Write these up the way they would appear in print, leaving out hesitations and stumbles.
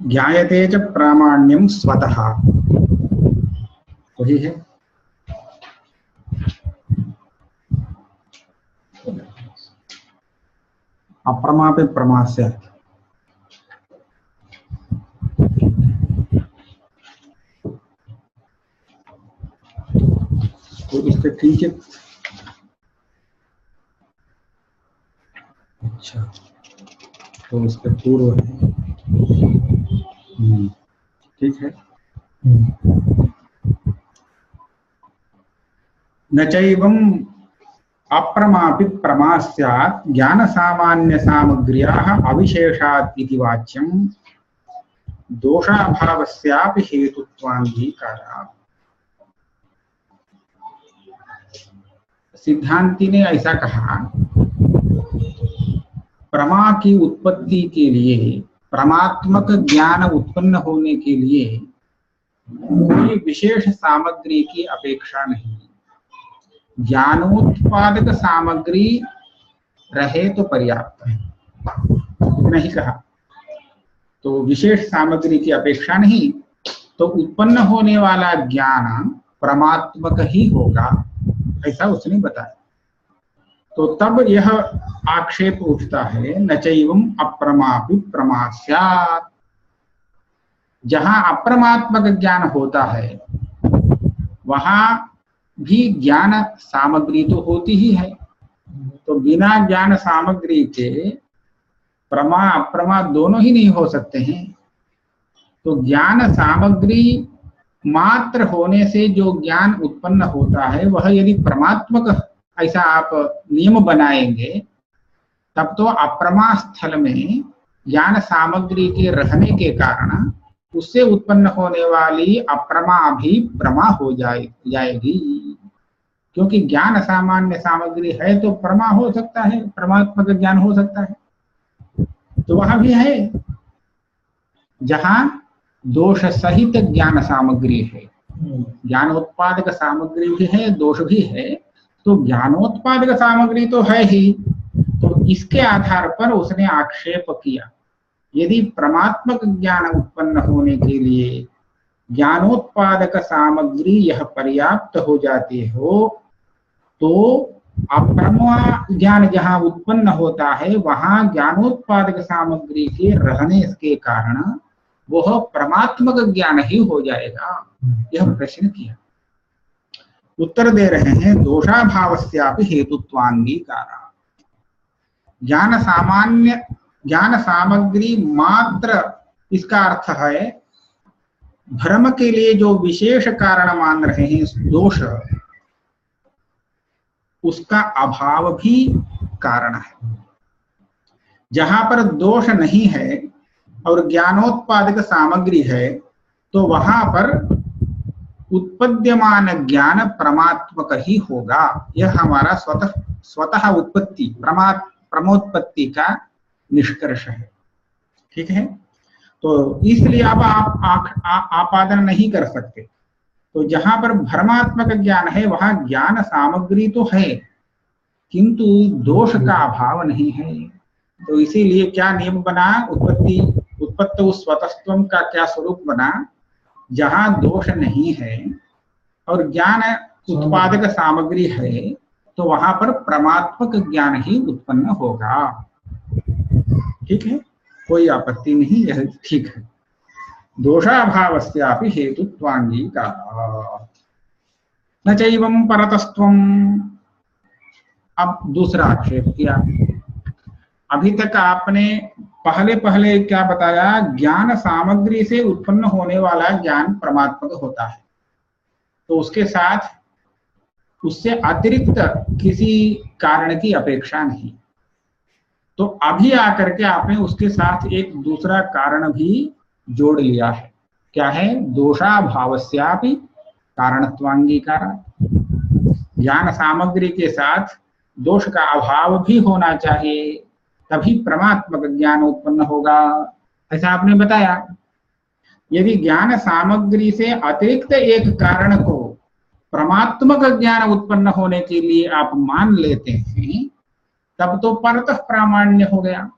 ज्ञायते च प्रामाण्यम स्वतः, वही है। अप्रमापि प्रमास्य, तो इससे ठीक है। अच्छा, तो इसके पूर्व है, ठीक है। न चैवं अप्रमापि प्रमा स्यात् ज्ञान सामान्य सामग्र्याः अविशेषात् इति वाच्यं दोषाभावस्यापि हेतुत्वांगीकारात्। सिद्धांति ने ऐसा कहा, प्रमा की उत्पत्ति के लिए, परमात्मक ज्ञान उत्पन्न होने के लिए कोई विशेष सामग्री की अपेक्षा नहीं। ज्ञानोत्पादक सामग्री रहे तो पर्याप्त है, इतना ही कहा। तो विशेष सामग्री की अपेक्षा नहीं, तो उत्पन्न होने वाला ज्ञान परमात्मक ही होगा, ऐसा उसने बताया। तो तब यह आक्षेप उठता है, न चैवं अप्रमापि प्रमा स्यात्। जहां अप्रमात्मक ज्ञान होता है वहां भी ज्ञान सामग्री तो होती ही है। तो बिना ज्ञान सामग्री के प्रमा अप्रमा दोनों ही नहीं हो सकते हैं। तो ज्ञान सामग्री मात्र होने से जो ज्ञान उत्पन्न होता है वह यदि परमात्मक ऐसा आप नियम बनाएंगे, तब तो अप्रमा स्थल में ज्ञान सामग्री के रहने के कारण उससे उत्पन्न होने वाली अप्रमा भी प्रमा हो जाएगी। क्योंकि ज्ञान सामान्य सामग्री है तो प्रमा हो सकता है, परमात्मक ज्ञान हो सकता है। तो वहां भी है जहां दोष सहित ज्ञान सामग्री है, ज्ञानोत्पादक सामग्री भी है, दोष भी है। तो ज्ञानोत्पादक सामग्री तो है ही, तो इसके आधार पर उसने आक्षेप किया, यदि परमात्मक ज्ञान उत्पन्न होने के लिए ज्ञानोत्पादक सामग्री यह पर्याप्त हो जाती हो, तो अप्रमा ज्ञान जहां उत्पन्न होता है वहां ज्ञानोत्पादक सामग्री के रहने के कारण वह परमात्मक ज्ञान ही हो जाएगा। यह प्रश्न किया। उत्तर दे रहे हैं, दोषाभावस्यापि हेतुत्वांगीकारा। ज्ञान सामग्री मात्र, इसका अर्थ है भ्रम के लिए जो विशेष कारण मान रहे हैं दोष, उसका अभाव भी कारण है। जहां पर दोष नहीं है और ज्ञानोत्पादक सामग्री है, तो वहां पर उत्पद्यमान ज्ञान परमात्मक ही होगा। यह हमारा स्वतः उत्पत्ति, प्रमोत्पत्ति का निष्कर्ष है। ठीक है। तो इसलिए अब आप आपादन नहीं कर सकते। तो जहां पर भ्रमात्मक ज्ञान है वहां ज्ञान सामग्री तो है, किंतु दोष का अभाव नहीं है। तो इसीलिए क्या नियम बना, उत्पत्ति स्वतस्त्वम का क्या स्वरूप बना, जहां दोष नहीं है और ज्ञान उत्पादक सामग्री है, तो वहां पर परमात्मक ज्ञान ही उत्पन्न होगा। ठीक है, कोई आपत्ति नहीं, यह ठीक है। दोषाभावस्यापि हेतुत्वांगीकारात्। न चैवं परतस्त्वम्। अब दूसरा आक्षेप किया। अभी तक आपने पहले क्या बताया, ज्ञान सामग्री से उत्पन्न होने वाला ज्ञान परमात्मक होता है, तो उसके साथ उससे अतिरिक्त किसी कारण की अपेक्षा नहीं। तो अभी आकर के आपने उसके साथ एक दूसरा कारण भी जोड़ लिया है। क्या है? दोषाभावस्यापि कारणत्वांगीकारात्। ज्ञान सामग्री के साथ दोष का अभाव भी होना चाहिए, तभी परमात्मक ज्ञान उत्पन्न होगा, ऐसा आपने बताया। यदि ज्ञान सामग्री से अतिरिक्त एक कारण को परमात्मक ज्ञान उत्पन्न होने के लिए आप मान लेते हैं, तब तो परतः प्रामाण्य हो गया,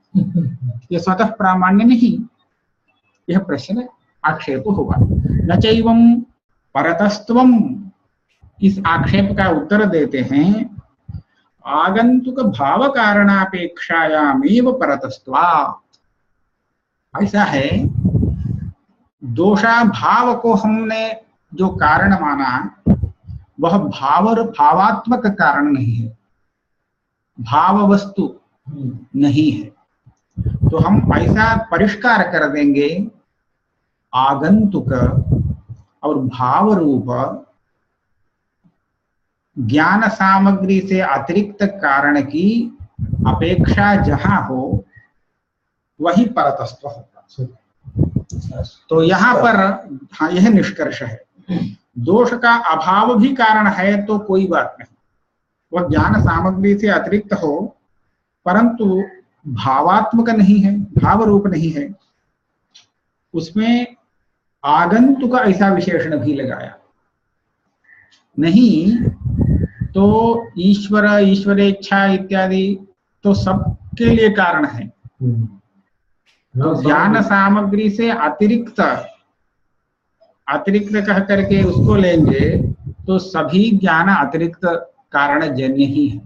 ये स्वतः प्रामाण्य नहीं। यह प्रश्न आक्षेप हुआ। न चैवं परतस्त्वम, इस आक्षेप का उत्तर देते हैं आगंतुक भाव कारणापेक्षायामेव परतस्त्वात्। ऐसा है, दोषा भाव को हमने जो कारण माना वह भावात्मक कारण नहीं है, भाव वस्तु नहीं है। तो हम ऐसा परिष्कार कर देंगे, आगंतुक और भाव रूप ज्ञान सामग्री से अतिरिक्त कारण की अपेक्षा जहां हो वही परतस्त्व होगा। तो यहाँ पर हाँ, यह निष्कर्ष है। दोष का अभाव भी कारण है तो कोई बात नहीं, वह ज्ञान सामग्री से अतिरिक्त हो परंतु भावात्मक नहीं है, भाव रूप नहीं है, उसमें आगंतुक ऐसा विशेषण भी लगाया नहीं। तो ईश्वर, ईश्वरेच्छा इत्यादि तो सबके लिए कारण है। तो ज्ञान सामग्री से अतिरिक्त कह करके उसको लेंगे तो सभी ज्ञान अतिरिक्त कारण जन्य ही है,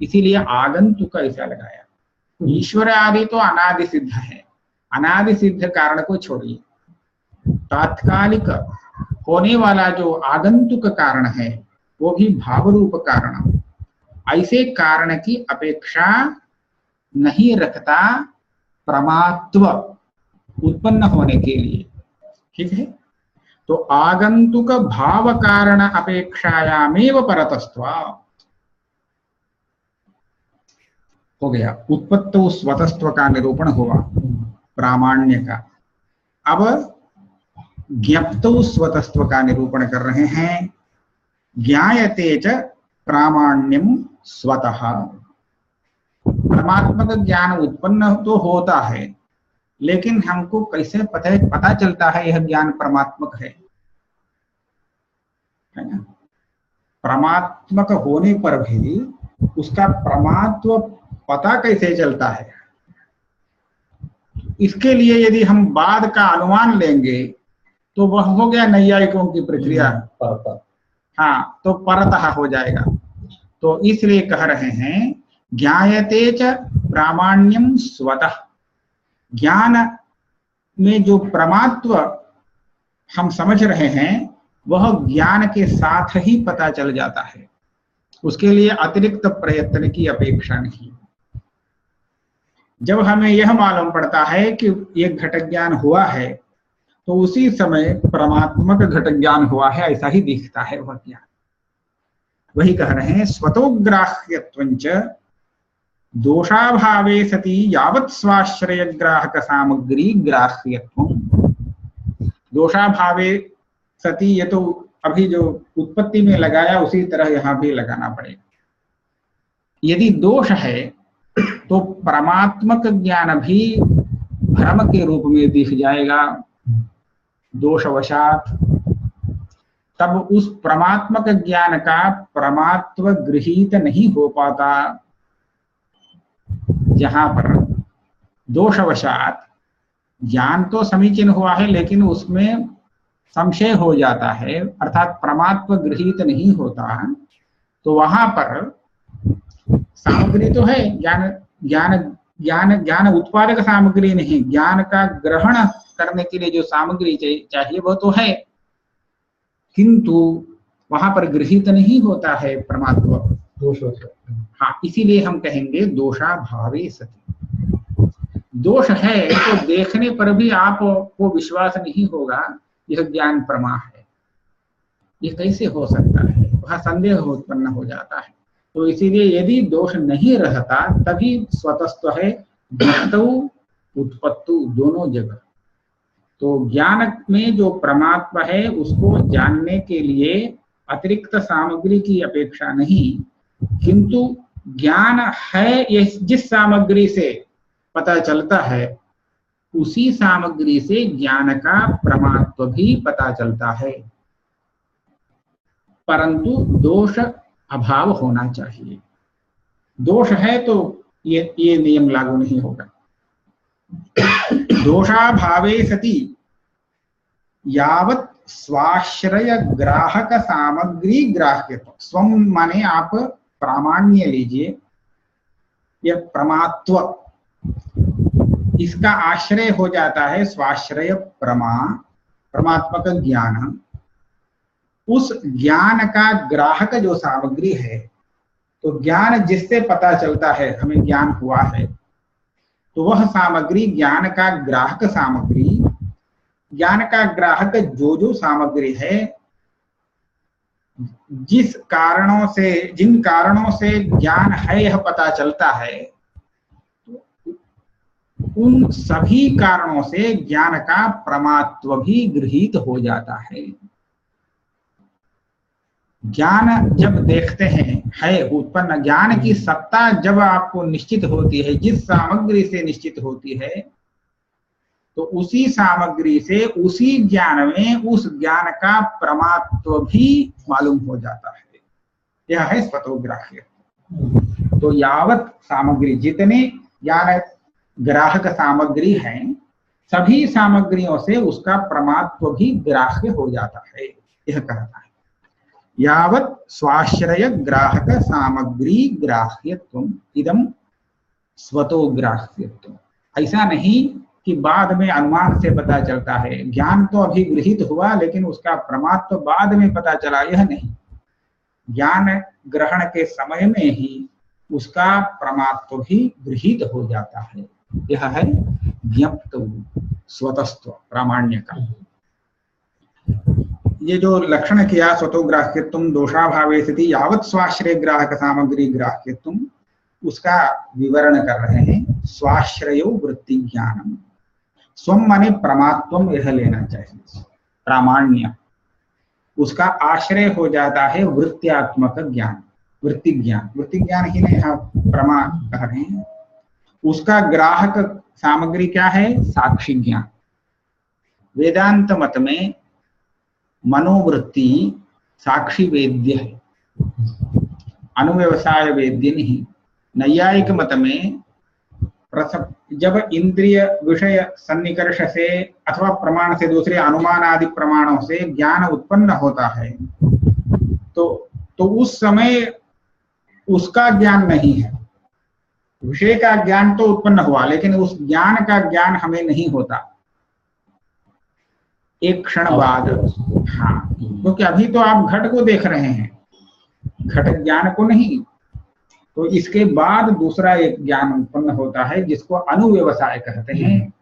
इसीलिए आगंतुक ऐसा लगाया। ईश्वर आदि तो अनादि सिद्ध है, अनादि सिद्ध कारण को छोड़िए, तात्कालिक होने वाला जो आगंतुक कारण है वो भी भाव रूप कारण, ऐसे कारण की अपेक्षा नहीं रखता प्रमात्व उत्पन्न होने के लिए। ठीक है, तो आगंतुक भाव कारण अपेक्षायामेव परतस्त्वात् हो गया। उत्पत्तो स्वतस्त्व का निरूपण हुआ प्रामाण्य का। अब ज्ञप्तो स्वतस्त्व का निरूपण कर रहे हैं। ज्ञायते च प्रामाण्यम स्वतः, परमात्मक ज्ञान उत्पन्न तो होता है, लेकिन हमको कैसे पता चलता है यह ज्ञान परमात्मक है ना? परमात्मक होने पर भी उसका परमात्व पता कैसे चलता है? इसके लिए यदि हम बाद का अनुमान लेंगे तो वह हो गया नैयायिकों की प्रक्रिया, हाँ, तो परतः हो जाएगा। तो इसलिए कह रहे हैं ज्ञायते च प्रामाण्यम स्वतः, ज्ञान में जो परमात्व हम समझ रहे हैं वह ज्ञान के साथ ही पता चल जाता है, उसके लिए अतिरिक्त प्रयत्न की अपेक्षा नहीं। जब हमें यह मालूम पड़ता है कि एक घट ज्ञान हुआ है तो उसी समय परमात्मक घट ज्ञान हुआ है ऐसा ही दिखता है वह ज्ञान। वही कह रहे हैं स्वतोग्राह्यत्वंच दोषाभावे सति यावत् स्वाश्रय ग्राहक सामग्री ग्राह्यत्वम्। दोषाभावे सति, ये तो अभी जो उत्पत्ति में लगाया उसी तरह यहां भी लगाना पड़ेगा। यदि दोष है तो परमात्मक ज्ञान भी भ्रम के रूप में दिख जाएगा दोषवशात, तब उस परमात्मक ज्ञान का परमात्व गृहीत नहीं हो पाता। जहां पर दोषवशात ज्ञान तो समीचीन हुआ है लेकिन उसमें संशय हो जाता है, अर्थात परमात्व गृहीत नहीं होता, तो वहां पर सामग्री तो है, ज्ञान उत्पादक सामग्री नहीं, ज्ञान का ग्रहण करने के लिए जो सामग्री चाहिए वह तो है, किंतु वहां पर गृहीत नहीं होता है परमात्मा। हाँ, इसीलिए हम कहेंगे दोषाभावे सति। दोष है तो देखने पर भी आपको विश्वास नहीं होगा यह ज्ञान प्रमा है, ये कैसे हो सकता है, वहां संदेह उत्पन्न हो जाता है। तो इसीलिए यदि दोष नहीं रहता तभी स्वतस्त्व है, ज्ञातौ उत्पत्तु दोनों जगह। तो ज्ञान में जो परमात्मा है उसको जानने के लिए अतिरिक्त सामग्री की अपेक्षा नहीं, किंतु ज्ञान है ये जिस सामग्री से पता चलता है उसी सामग्री से ज्ञान का परमात्व भी पता चलता है, परंतु दोष अभाव होना चाहिए। दोष है तो ये नियम लागू नहीं होगा। दोषाभावे सति यावत् स्वाश्रय ग्राहक सामग्री ग्राह्यत्व। स्वम माने आप प्रामाण्य लीजिए, यह प्रमात्व, इसका आश्रय हो जाता है स्वाश्रय प्रमा, परमात्मक ज्ञान। उस ज्ञान का ग्राहक जो सामग्री है, तो ज्ञान जिससे पता चलता है हमें ज्ञान हुआ है, तो वह सामग्री ज्ञान का ग्राहक सामग्री, ज्ञान का ग्राहक जो जो सामग्री है, जिस कारणों से, जिन कारणों से ज्ञान है यह पता चलता है, उन सभी कारणों से ज्ञान का प्रमात्व भी गृहीत हो जाता है। ज्ञान जब देखते हैं है उत्पन्न, ज्ञान की सत्ता जब आपको निश्चित होती है, जिस सामग्री से निश्चित होती है, तो उसी सामग्री से, उसी ज्ञान में उस ज्ञान का प्रमात्व भी मालूम हो जाता है। यह है स्वतोग्राह्य। तो यावत सामग्री, जितने ज्ञान ग्राहक सामग्री हैं, सभी सामग्रियों से उसका प्रमात्व भी ग्राह्य हो जाता है, यह कहता है। यावत् स्वाश्रय ग्राहक सामग्री ग्राह्यत्वम इदम स्वतो ग्राह्यत्वम। ऐसा नहीं कि बाद में अनुमान से पता चलता है, ज्ञान तो अभी गृहीत हुआ लेकिन उसका प्रमात्व बाद में पता चला, यह नहीं। ज्ञान ग्रहण के समय में ही उसका प्रमात्व भी गृहीत हो जाता है। यह है ज्ञप्त स्वतस्त्व, प्रामाण्य का। ये जो लक्षण किया स्वतोग्राह्यत्वम दोषाभावे स्थिति यावत् स्वाश्रय ग्राहक सामग्री ग्राह्यत्वम, उसका विवरण कर रहे हैं। स्वाश्रयो वृत्ति ज्ञानम, स्वम माने प्रमात्वम, यह लेना चाहिए। प्रामाण्य, उसका आश्रय हो जाता है वृत्त्यात्मक ज्ञान, वृत्ति ज्ञान। वृत्ति ज्ञान ही नहीं, यहाँ प्रमा कह रहे हैं। उसका ग्राहक सामग्री क्या है? साक्षी ज्ञान। वेदांत मत में मनोवृत्ति साक्षी वेद्य है, अनुव्यवसाय वेद्य नहीं। नैयायिक मत में जब इंद्रिय विषय सन्निकर्ष से अथवा प्रमाण से, दूसरे अनुमान आदि प्रमाणों से ज्ञान उत्पन्न होता है, तो उस समय उसका ज्ञान नहीं है। विषय का ज्ञान तो उत्पन्न हुआ, लेकिन उस ज्ञान का ज्ञान हमें नहीं होता एक क्षण बाद। हाँ, क्योंकि अभी तो आप घट को देख रहे हैं, घट ज्ञान को नहीं। तो इसके बाद दूसरा एक ज्ञान उत्पन्न होता है जिसको अनुव्यवसाय कहते हैं।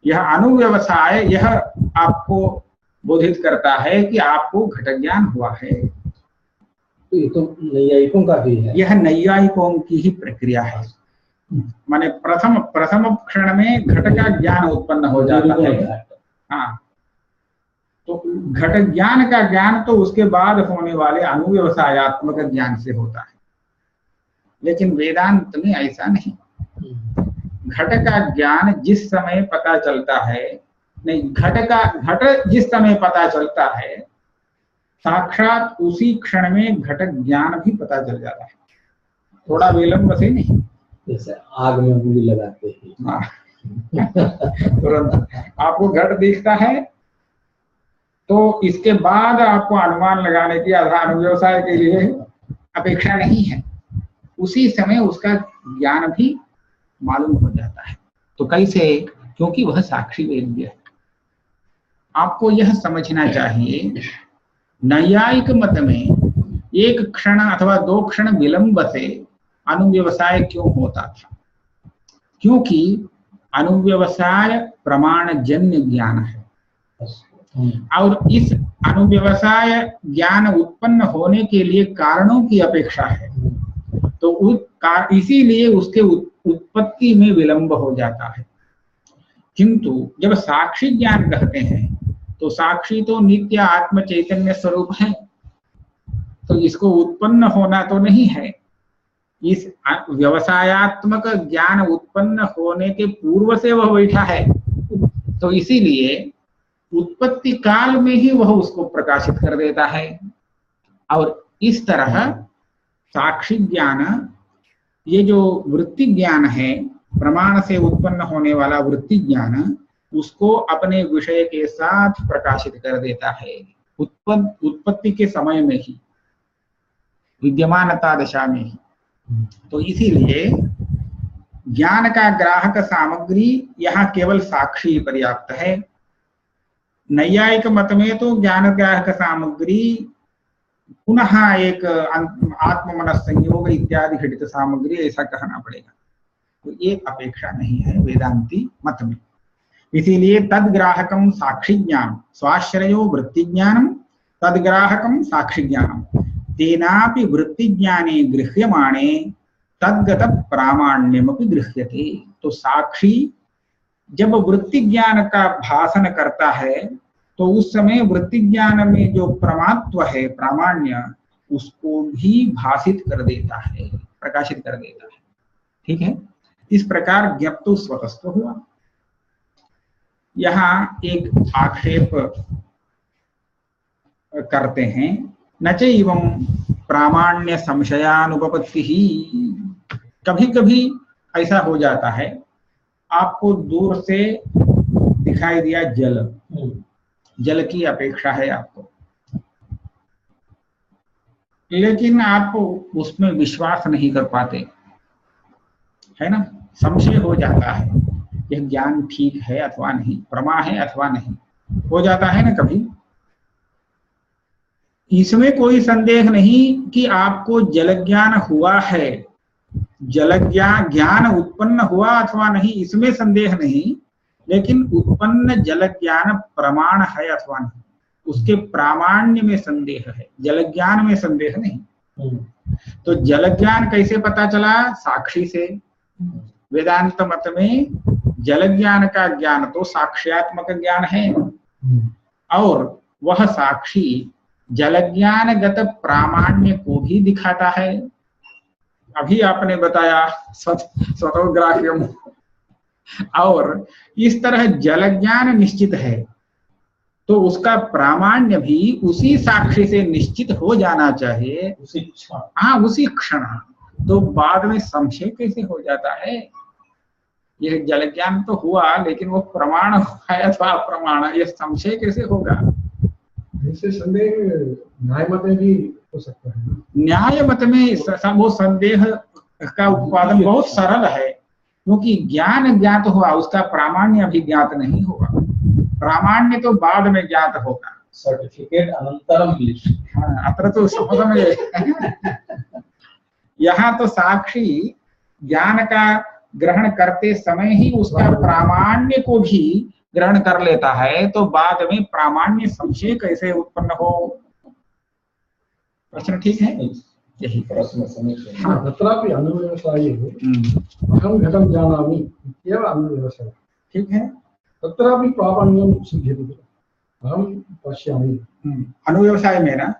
यह अनुव्यवसाय, यह आपको बोधित करता है कि आपको घट ज्ञान हुआ है। तो ये तो नैयायिकों का भी है। यह नैयायिकों की ही प्रक्रिया है। माने प्रथम क्षण में घट का ज्ञान उत्पन्न हो जाता है। हाँ, तो घट ज्ञान का ज्ञान तो उसके बाद होने वाले अनुव्यवसायात्मक ज्ञान से होता है, लेकिन वेदांत में ऐसा नहीं। घट का ज्ञान जिस समय पता चलता है, नहीं, घट जिस समय पता चलता है, साक्षात उसी क्षण में घट ज्ञान भी पता चल जाता है, थोड़ा विलंब से नहीं। जैसे आग में उंगली लगाते हैं। तुरंत आपको घट दिखता है, तो इसके बाद आपको अनुमान लगाने की आधार व्यवसाय के लिए अपेक्षा नहीं है। उसी समय उसका ज्ञान भी मालूम हो जाता है। तो कैसे? क्योंकि वह साक्षी वेद्य है। आपको यह समझना चाहिए, नैयायिक मत में एक क्षण अथवा 2 क्षण विलंब से अनुव्यवसाय क्यों होता था? क्योंकि अनुव्यवसाय प्रमाण जन्य ज्ञान है, और इस अनुव्यवसाय ज्ञान उत्पन्न होने के लिए कारणों की अपेक्षा है। तो इसीलिए उसके उत्पत्ति में विलंब हो जाता है। किंतु जब साक्षी ज्ञान कहते हैं, तो साक्षी तो नित्य आत्म चैतन्य स्वरूप है, तो इसको उत्पन्न होना तो नहीं है। इस व्यवसायात्मक ज्ञान उत्पन्न होने के पूर्व से वह बैठा है, तो इसीलिए उत्पत्ति काल में ही वह उसको प्रकाशित कर देता है। और इस तरह साक्षी ज्ञान, ये जो वृत्ति ज्ञान है, प्रमाण से उत्पन्न होने वाला वृत्ति ज्ञान, उसको अपने विषय के साथ प्रकाशित कर देता है, उत्पत्ति के समय में ही, विद्यमानता दशा में ही। तो इसीलिए ज्ञान का ग्राहक सामग्री यहाँ केवल साक्षी पर्याप्त है। नैयायिक मत में तो ज्ञान ग्राहक सामग्री पुनः एक आत्म मनस संयोग इत्यादि घटित सामग्री ऐसा कहना पड़ेगा। तो ये अपेक्षा नहीं है वेदांती मत में। इसीलिए तद्ग्राहकम साक्षी ज्ञान स्वाश्रयो वृत्ति ज्ञानम तद्ग्राहकम साक्षी ज्ञानम तेनापि वृत्ति ज्ञाने गृह्यमाणे तद्गत प्रामाण्यमपि गृह्यते। तो साक्षी जब वृत्ति ज्ञान का भाषण करता है तो उस समय वृत्ति ज्ञान में जो प्रमात्व है, प्रामाण्य, उसको भी भाषित कर देता है, प्रकाशित कर देता है। ठीक है, इस प्रकार ज्ञप्तो स्वतस्थ हुआ। यहाँ एक आक्षेप करते हैं, न चैवं प्रामाण्य संशयानुपपत्ति ही। कभी कभी ऐसा हो जाता है, आपको दूर से दिखाई दिया जल, जल की अपेक्षा है आपको, लेकिन आप उसमें विश्वास नहीं कर पाते, है ना, संशय हो जाता है, यह ज्ञान ठीक है अथवा नहीं, प्रमा है अथवा नहीं, हो जाता है ना कभी। इसमें कोई संदेह नहीं कि आपको जल ज्ञान हुआ है, जल ज्ञान उत्पन्न हुआ अथवा नहीं, इसमें संदेह नहीं, लेकिन उत्पन्न जल ज्ञान प्रमाण है अथवा नहीं, उसके प्रामाण्य में संदेह है, जल ज्ञान में संदेह नहीं। तो जल ज्ञान कैसे पता चला? साक्षी से। वेदांत मत में जल ज्ञान का ज्ञान तो साक्ष्यात्मक ज्ञान है, और वह साक्षी जल ज्ञानगत प्रामाण्य को भी दिखाता है। अभी आपने बताया स्वतोग्राह्यम, और इस तरह जल ज्ञान निश्चित है तो उसका प्रामाण्य भी उसी साक्षी से निश्चित हो जाना चाहिए, उसी क्षण। हाँ, उसी क्षण। तो बाद में संशय कैसे हो जाता है? यह जल ज्ञान तो हुआ, लेकिन वो प्रमाण है अथवा अप्रमाण, यह संशय कैसे होगा? ऐसे संदेह न्याय मत में भी हो सकता है। न्याय मत में वो संदेह का उत्पादन बहुत सरल है, क्योंकि ज्ञान ज्ञात हुआ, उसका प्रामाण्य अभी ज्ञात नहीं हुआ, प्रामाण्य तो बाद में ज्ञात होगा। सर्टिफिकेट अनंतरम। हाँ, अत्र तो समझ में यहाँ तो साक्षी ज्ञान का ग्रहण करते समय ही उसका प्रामाण्य को भी ग्रहण कर लेता है, तो बाद में प्रामाण्य संशय कैसे उत्पन्न हो? प्रश्न ठीक है? यही प्रश्न समझ। हाँ, तत्रापि अनुव्यवसाये अहं घटं जानामि इत्येव अनुव्यवसाय। ठीक है, तत्रापि प्रामाण्यं सिद्ध्यति, अहं पश्यामि। अनुव्यवसाय में ना।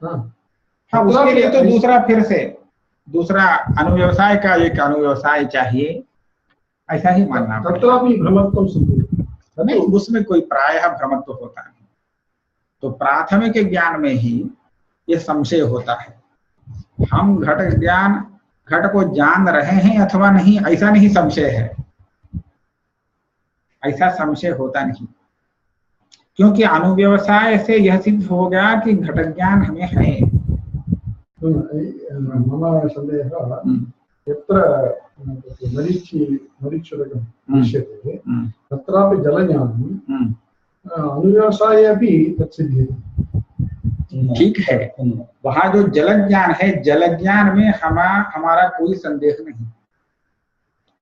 हाँ, उसके लिए तो दूसरा, फिर से दूसरा अनुव्यवसाय का एक अनुव्यवसाय चाहिए, ऐसा ही मानना। तत्रापि भ्रमत्वं सिद्ध्यति, नहीं, उसमें कोई प्रायः भ्रमत्व होता नहीं। तो प्राथमिक ज्ञान में ही यह संशय होता है, हम घट को जान रहे हैं अथवा नहीं, ऐसा नहीं संशय है, ऐसा संशय होता नहीं, क्योंकि अनुव्यवसाय से यह सिद्ध हो गया कि घट ज्ञान हमें है। मम संदेहः यत्र मरीचिरकं दृश्यते तत्रापि जलज्ञानम् अनुव्यवसाये अपि तत्सिद्ध्यति। ठीक है, वहां जो जल ज्ञान है, जल ज्ञान में हमारा कोई संदेह नहीं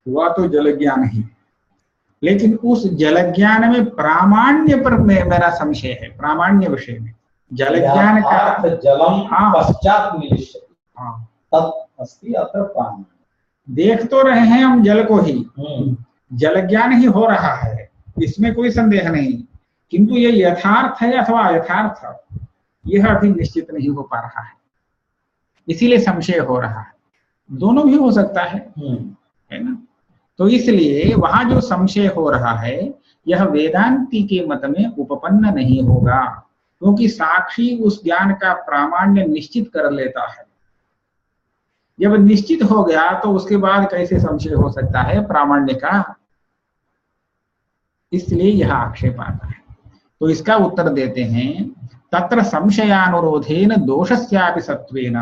हुआ, तो जल ज्ञान ही, लेकिन उस जल ज्ञान में प्रामाण्य पर मेरा संशय है, प्रामाण्य विषय में। जल ज्ञान का जलम पश्चात मिलिष्यति, तत् अस्ति अत्र प्रामाण्य। देख तो रहे हैं हम जल को ही, जल ज्ञान ही हो रहा है, इसमें कोई संदेह नहीं, किंतु ये यथार्थ है अथवा अयथार्थ, यह अभी निश्चित नहीं हो पा रहा है, इसीलिए संशय हो रहा है। दोनों भी हो सकता है ना। तो इसलिए वहां जो संशय हो रहा है, यह वेदांती के मत में उपपन्न नहीं होगा, क्योंकि साक्षी उस ज्ञान का प्रामाण्य निश्चित कर लेता है। जब निश्चित हो गया तो उसके बाद कैसे संशय हो सकता है प्रामाण्य का? इसलिए यह आक्षेप आता है। तो इसका उत्तर देते हैं, तत्र संशयानुरोधेन दोषस्यापि सत्वेन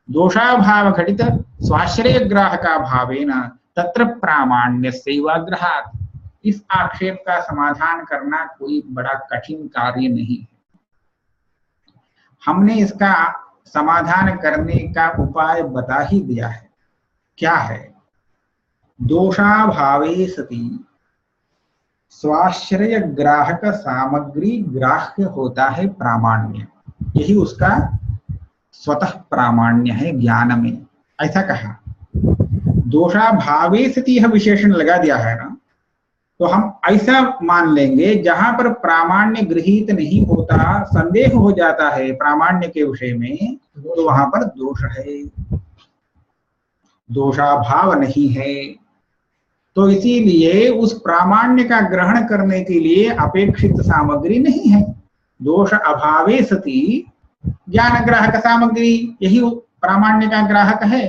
दोषाभाव घटित स्वाश्रय ग्राहका भावेन तत्र प्रामाण्यस्यैवाग्रहात्। इस आक्षेप का समाधान करना कोई बड़ा कठिन कार्य नहीं है। हमने इसका समाधान करने का उपाय बता ही दिया है। क्या है? दोषाभावे सति स्वाश्रय ग्राहक सामग्री ग्राह्य होता है प्रामाण्य, यही उसका स्वतः प्रामाण्य है ज्ञान में, ऐसा कहा। दोषाभावे सति यह विशेषण लगा दिया है ना, तो हम ऐसा मान लेंगे जहां पर प्रामाण्य गृहीत नहीं होता, संदेह हो जाता है प्रामाण्य के विषय में, तो वहां पर दोष है, दोषाभाव नहीं है। तो इसीलिए उस प्रामाण्य का ग्रहण करने के लिए अपेक्षित सामग्री नहीं है। दोष अभावे सति ज्ञान ग्राहक सामग्री, यही प्रामाण्य का ग्राहक है।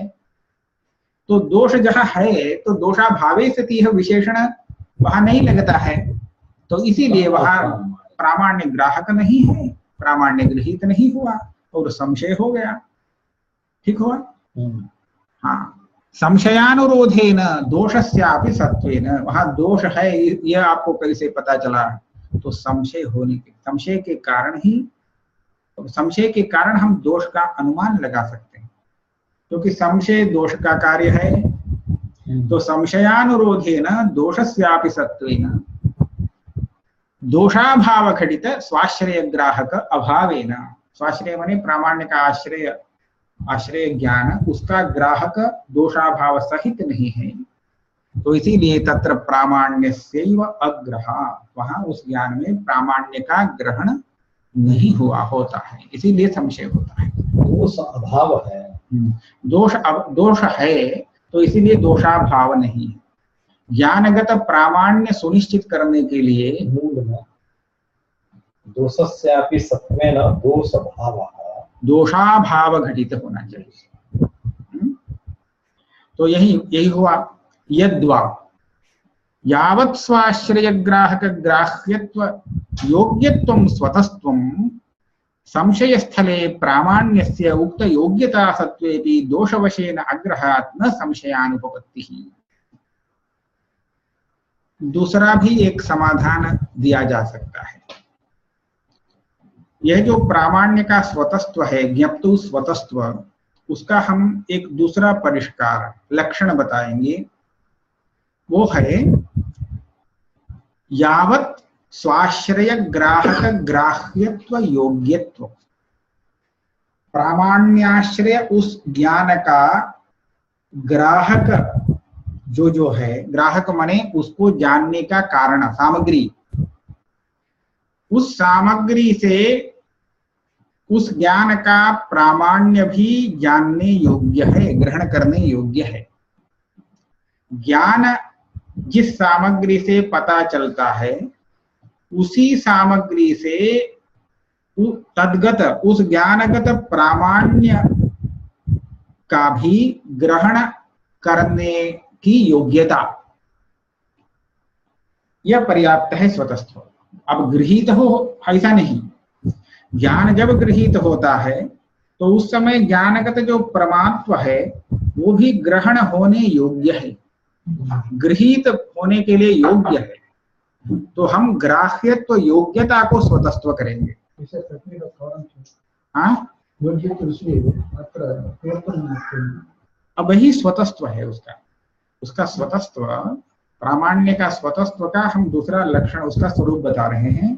तो दोष जहां है तो दोषाभावे सति यह विशेषण वहां नहीं लगता है, तो इसीलिए वहां प्रामाण्य ग्राहक नहीं है, प्रामाण्य गृहीत नहीं हुआ और संशय हो गया। ठीक हुआ? हाँ, संशयानुरोधेन दोषस्यापि सत्वेन, वहां दोष है यह आपको कैसे पता चला? तो संशय होने के, संशय के कारण ही, संशय के कारण हम दोष का अनुमान लगा सकते हैं, क्योंकि संशय दोष का कार्य है। तो संशयानुरोधेन दोषस्यापि सत्वेन दोषाभाव घटित स्वाश्रय ग्राहक अभावेन, स्वाश्रय माने प्रामाण्य का आश्रय, आश्रय ज्ञान, उसका ग्राहक दोषाभाव सहित नहीं है, तो इसीलिए तत्र प्रामाण्यस्यैव अग्रहा, वहां उस ज्ञान में प्रामाण्य का ग्रहण नहीं हुआ होता है, इसीलिए संशय होता है। दोष अभाव है, दोष है तो इसीलिए दोषाभाव नहीं है। ज्ञानगत प्रामाण्य सुनिश्चित करने के लिए मूल में दोषस्यापि सत्वेन दोष भाव, दोषाभाव घटित होना चाहिए। तो यही हुआ। यद्वा यावत् स्वाश्रय ग्राहक ग्राह्यत्व योग्यत्वं स्वतस्त्वं संशय स्थले प्रामाण्यस्य उक्त योग्यता सत्वेपि दोषवशेन अग्रहात् न संशयानुपपत्तिः। दूसरा भी एक समाधान दिया जा सकता है। यह जो प्रामाण्य का स्वतस्त्व है, ज्ञप्तु स्वतस्त्व, उसका हम एक दूसरा परिष्कार लक्षण बताएंगे। वो है यावत् स्वाश्रय ग्राहक ग्राह्यत्व योग्यत्व, प्रामाण्याश्रय उस ज्ञान का ग्राहक जो है, ग्राहक माने उसको जानने का कारण, सामग्री, उस सामग्री से उस ज्ञान का प्रामाण्य भी जानने योग्य है, ग्रहण करने योग्य है। ज्ञान जिस सामग्री से पता चलता है, उसी सामग्री से तद्गत उस ज्ञानगत प्रामाण्य का भी ग्रहण करने की योग्यता, यह पर्याप्त है स्वतस्त्व। अब गृहीत हो ऐसा नहीं, ज्ञान जब गृहीत होता है तो उस समय ज्ञानगत जो परमात्व है वो भी ग्रहण होने योग्य है, गृहीत होने के लिए योग्य है। तो हम ग्राह्यत्व योग्यता को स्वतस्त्व करेंगे। हाँ, अब वही स्वतस्त्व है उसका स्वतस्त्व, प्रामाण्य का स्वतस्त्व का हम दूसरा लक्षण, उसका स्वरूप बता रहे हैं।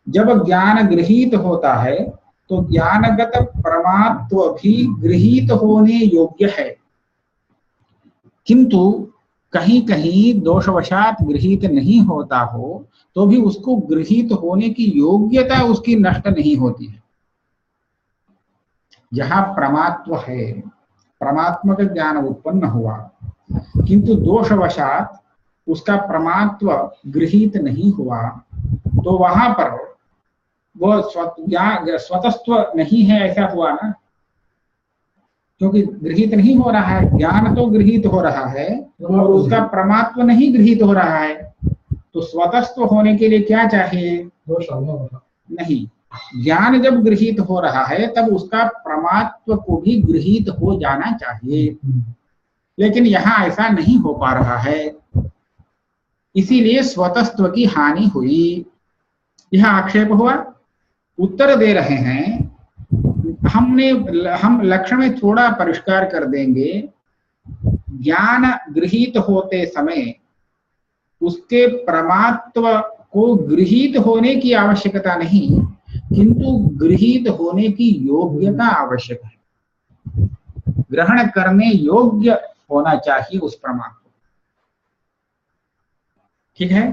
जब ज्ञान गृहीत होता है तो ज्ञानगत परमात्व भी गृहीत होने योग्य है, किंतु कहीं कहीं दोषवशात गृहीत नहीं होता हो तो भी उसको गृहीत होने की योग्यता उसकी नष्ट नहीं होती है। जहां परमात्व है, परमात्मा का ज्ञान उत्पन्न हुआ, किंतु दोषवशात उसका परमात्व गृहीत नहीं हुआ, तो वहां पर वो स्वतस्त्व नहीं है, ऐसा हुआ ना, क्योंकि गृहीत नहीं हो रहा है। ज्ञान तो गृहीत हो रहा है और उसका परमात्व नहीं गृहीत हो रहा है, तो स्वतस्व होने के लिए क्या चाहिए? दोष अभाव। नहीं, ज्ञान जब गृहीत हो रहा है तब उसका प्रमात्व को भी गृहीत हो जाना चाहिए, लेकिन यहाँ ऐसा नहीं हो पा रहा है, इसीलिए स्वतस्व की हानि हुई। यह आक्षेप हुआ। उत्तर दे रहे हैं, हम लक्षण में थोड़ा परिष्कार कर देंगे। ज्ञान गृहीत होते समय उसके प्रमात्व को गृहीत होने की आवश्यकता नहीं, किंतु गृहीत होने की योग्यता आवश्यक है। ग्रहण करने योग्य होना चाहिए उस प्रमात्व। ठीक है,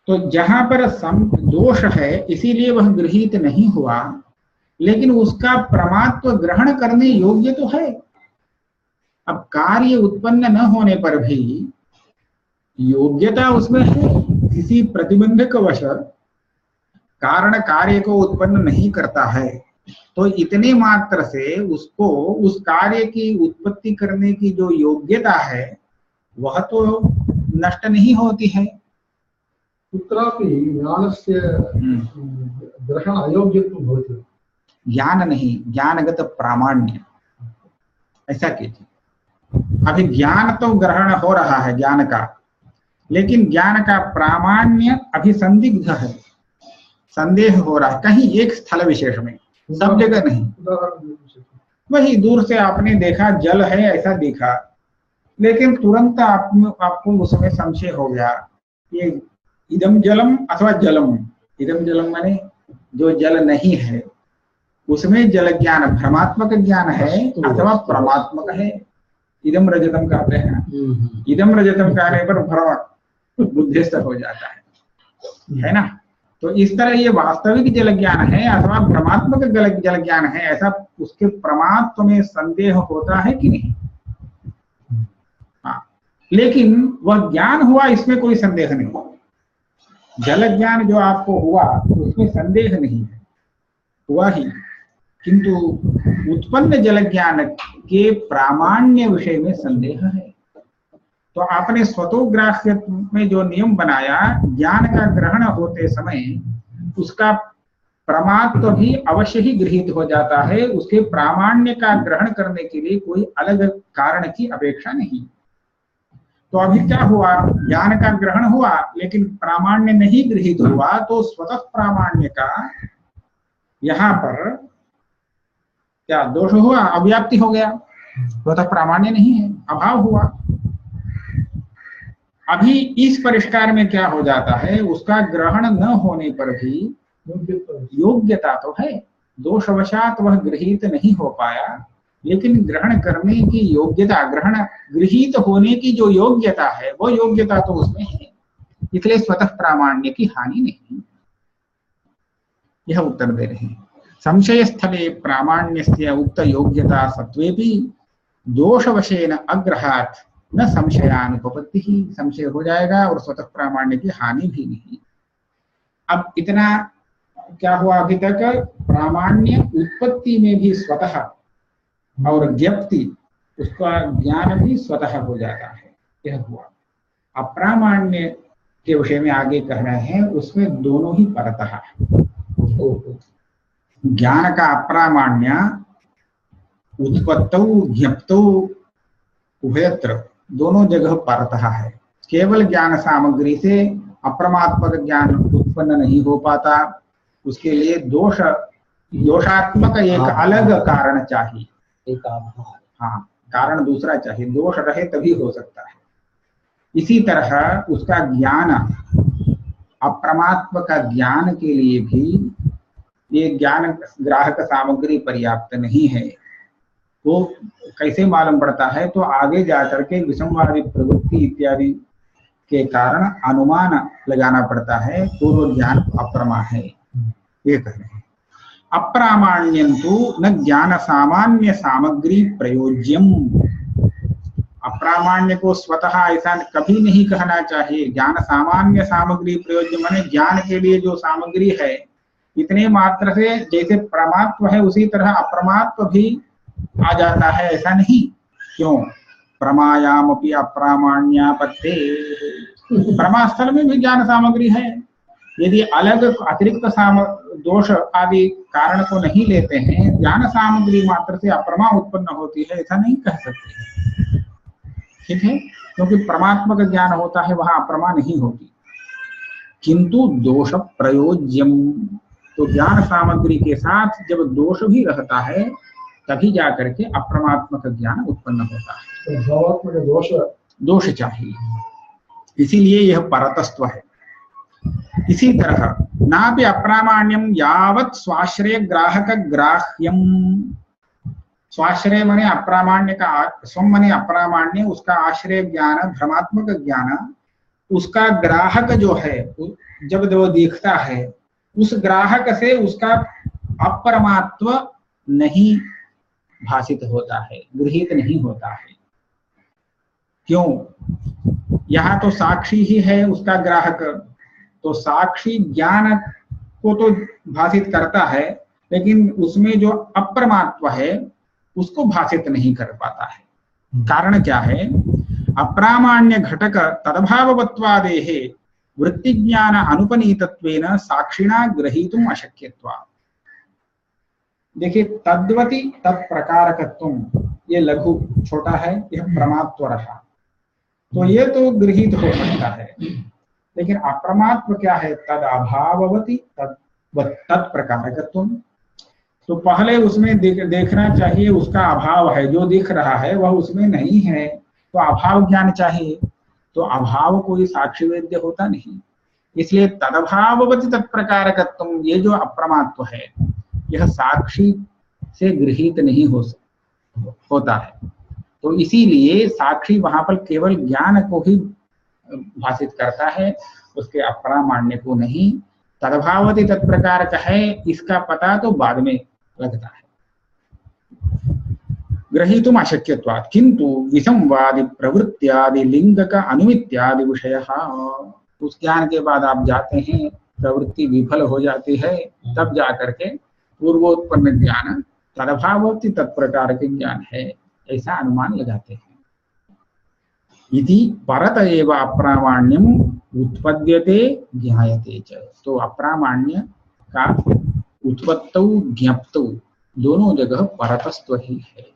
तो जहां पर दोष है इसीलिए वह गृहीत नहीं हुआ, लेकिन उसका प्रमात्व ग्रहण करने योग्य तो है। अब कार्य उत्पन्न न होने पर भी योग्यता उसमें है। किसी प्रतिबंधक वश कारण कार्य को उत्पन्न नहीं करता है, तो इतने मात्र से उसको उस कार्य की उत्पत्ति करने की जो योग्यता है वह तो नष्ट नहीं होती है। कुत्रापि ज्ञानस्य ग्रहण अयोग्यत्वं भवति। ज्ञान नहीं, ज्ञानगत प्रामाण्य, ऐसा कीजिए। अभी ज्ञान तो ग्रहण हो रहा है ज्ञान का, लेकिन ज्ञान का प्रामाण्य अभी संदिग्ध है, संदेह हो रहा है कहीं एक स्थल विशेष में, सब जगह नहीं। वही दूर से आपने देखा जल है ऐसा दिखा, लेकिन तुरंत आपको उसमें संशय हो गया, ये इदम जलम अथवा जलम। इदम जलम माने जो जल नहीं है, उसमें जल ज्ञान भ्रमात्मक ज्ञान है अथवा परमात्मक है। इदम रजतम कहते हैं, इदम रजतम कहने पर भ्रम बुद्धिस्थ हो जाता है ना। तो इस तरह ये वास्तविक जल ज्ञान है अथवा भ्रमात्मक जल ज्ञान है, ऐसा उसके प्रमात्व में संदेह होता है कि नहीं? हाँ, लेकिन वह ज्ञान हुआ इसमें कोई संदेह नहीं। जल ज्ञान जो आपको हुआ उसमें संदेह नहीं है, हुआ ही, किंतु उत्पन्न जल ज्ञान के प्रामाण्य विषय में संदेह है। तो आपने स्वतोग्राह्य में जो नियम बनाया, ज्ञान का ग्रहण होते समय उसका प्रमात्व भी अवश्य ही गृहीत हो जाता है, उसके प्रामाण्य का ग्रहण करने के लिए कोई अलग कारण की अपेक्षा नहीं। तो अभी क्या हुआ, ज्ञान का ग्रहण हुआ लेकिन प्रामाण्य नहीं गृहीत हुआ, तो स्वतः प्रामाण्य का यहाँ पर क्या दोष हुआ? अव्याप्ति हो गया, स्वतः प्रामाण्य नहीं है, अभाव हुआ। अभी इस परिष्कार में क्या हो जाता है, उसका ग्रहण न होने पर भी योग्यता तो है, दोषवशात वह गृहीत नहीं हो पाया, लेकिन ग्रहण करने की योग्यता, ग्रहण गृहीत होने की जो योग्यता है वो योग्यता तो उसमें है, इसलिए स्वतः प्रामाण्य की हानि नहीं। यह उत्तर दे रहे हैं। संशय स्थले प्रामाण्यस्य उक्त योग्यता सत्वेपि दोषवशेन अग्रहात् न संशयानुपपत्ति ही, संशय हो जाएगा और स्वतः प्रामाण्य की हानि भी नहीं। अब इतना क्या हुआ अभी तक, प्रामाण्य उत्पत्ति में भी स्वतः और ज्ञप्ति उसका ज्ञान भी स्वतः हो जाता है, यह हुआ। अप्रामाण्य के विषय में आगे कह रहे हैं, उसमें दोनों ही परतः, ज्ञान का अप्रामाण्य उत्पत्तौ ज्ञप्तौ उभयत्र दोनों जगह परतः है। केवल ज्ञान सामग्री से अप्रमात्मक ज्ञान उत्पन्न नहीं हो पाता, उसके लिए दोषात्मक एक अलग कारण चाहिए, एक आधार, हाँ कारण दूसरा चाहिए, दोष रहे तभी हो सकता है। इसी तरह उसका ज्ञान, अप्रमात्म का ज्ञान के लिए भी ये ज्ञान ग्राहक सामग्री पर्याप्त नहीं है। वो कैसे मालूम पड़ता है, तो आगे जाकर के विषमवादी प्रवृत्ति इत्यादि के कारण अनुमान लगाना पड़ता है, पूर्व ज्ञान अप्रमा है, ये कह रहे हैं। अप्रामाण्यं तु न ज्ञान सामान्य सामग्री प्रयोज्यम। अप्रामाण्य को स्वतः ऐसा कभी नहीं कहना चाहिए। ज्ञान सामान्य सामग्री प्रयोज्य माने ज्ञान के लिए जो सामग्री है, इतने मात्र से जैसे प्रमात्व है उसी तरह अप्रमात्व भी आ जाता है, ऐसा नहीं। क्यों? प्रमायामपि अप्रामाण्यापत्ते, प्रमास्थल में भी ज्ञान सामग्री है। यदि अलग अतिरिक्त दोष आदि कारण को नहीं लेते हैं, ज्ञान सामग्री मात्र से अप्रमा उत्पन्न होती है, ऐसा नहीं कह सकते। ठीक है, क्योंकि परमात्मक ज्ञान होता है, वहां अप्रमा नहीं होती। किंतु दोष प्रयोज्यम, तो ज्ञान सामग्री के साथ जब दोष भी रहता है तभी जाकर के अप्रमात्मक ज्ञान उत्पन्न होता है। तो भावात्मक दोष चाहिए, इसीलिए यह परतस्त्व है। इसी तरह नापि अप्रामाण्यम यावत् स्वाश्रय ग्राहक ग्राह्यम, स्वाश्रय माने अप्रामाण्य का, स्वम माने अप्रामाण्य, उसका आश्रय ज्ञान भ्रमात्मक ज्ञान, उसका ग्राहक जो है जब वो देखता है उस ग्राहक से उसका अपरमात्व नहीं भाषित होता है, गृहीत नहीं होता है। क्यों? यहाँ तो साक्षी ही है उसका ग्राहक, तो साक्षी ज्ञान को तो भाषित करता है, लेकिन उसमें जो अप्रमात्व है उसको भाषित नहीं कर पाता है। कारण क्या है? अप्रामाण्य घटक तदभाववत्वादेः वृत्ति ज्ञान अनुपनीतत्वेन साक्षिणा ग्रहीतुम अशक्यत्वात्। देखिए, तद्वति तत्प्रकारकत्वम, ये लघु छोटा है, यह प्रमात्व रहा, तो ये तो गृहीत हो सकता है, लेकिन अप्रमात्व क्या है? तद अभाववती तत्प्रकारकत्वम। तो पहले उसमें देखना चाहिए उसका अभाव है, जो दिख रहा है वह उसमें नहीं है, तो अभाव ज्ञान चाहिए। तो अभाव कोई साक्षी वेद्य होता नहीं, इसलिए तदभाववती तत्प्रकारकत्वम, ये जो अप्रमात्व है यह साक्षी से गृहीत नहीं होता है। तो इसीलिए साक्षी वहां पर केवल ज्ञान को ही भाषित करता है, उसके अप्रामाण्य को नहीं। तदभावती तत्प्रकार का है, इसका पता तो बाद में लगता है। ग्रहीतुम अशक्यत्वात् किंतु विसंवादि प्रवृत्त्यादि लिंग का अनुमित्यादि विषय, उस ज्ञान के बाद आप जाते हैं, प्रवृत्ति विफल हो जाती है, तब जाकर के पूर्वोत्पन्न ज्ञान तदभावती तत्प्रकार के ज्ञान है, ऐसा अनुमान लगाते हैं। इति परत एव अप्रामाण्यम उत्पद्यते ज्ञायते च। तो अप्रामाण्य का उत्पत्तौ ज्ञप्तौ दोनों जगह परतस्त्व ही है।